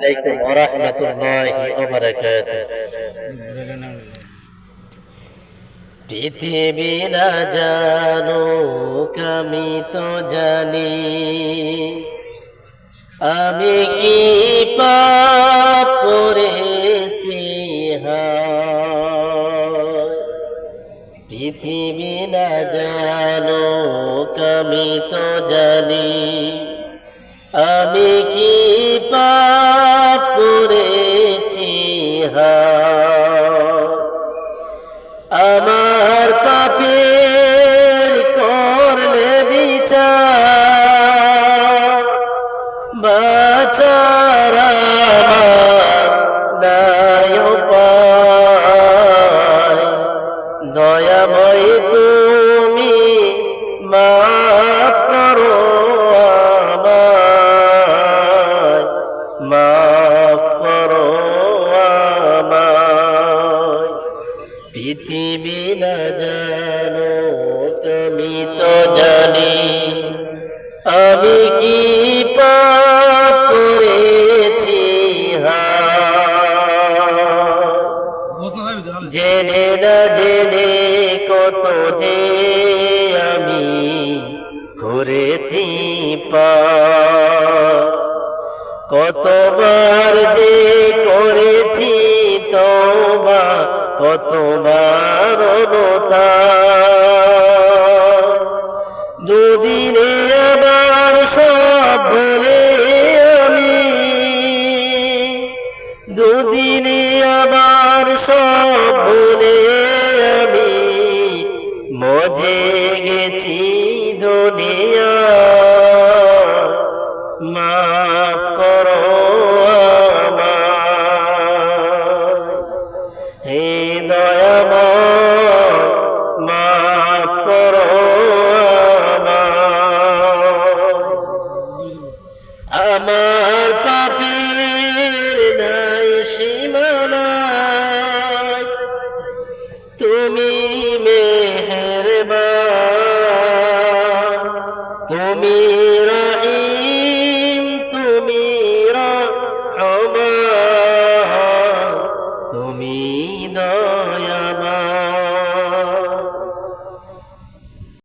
আলাইকুম ওয়া রাহমাতুল্লাহি ওয়া বারাকাতুহু। পৃথিবী না জানুক আমি তো জানি, আমি কি পাপ করেছি হায়। পৃথিবী না জানুক আমি তো জানি, আমি কি পাপ করেছি হায়। আমার পাপের করলে বিচার, বাঁচার আমার নাই উপায়। দয়াময় তুমি মাফ করো আমায়, মাফ করো আমায়। পৃথিবী না জানো আমি তো জানি, আমি কি পাপ করেছি হায়। জেনে না জেনে কত যে আমি করেছি পাপ, কতবার যে করেছি তওবা, কতবার অনুতাপ। দুদিনে আবার সব ভুলে আমি, দুদিনে আবার সব ভুলে আমি মজে গেছি দুনিয়া। মাফ করো আমায়, হে দয়াময় মাফ করো আমায়। আমার পাপের নাই সীমানা, তুমি মেহেরবান।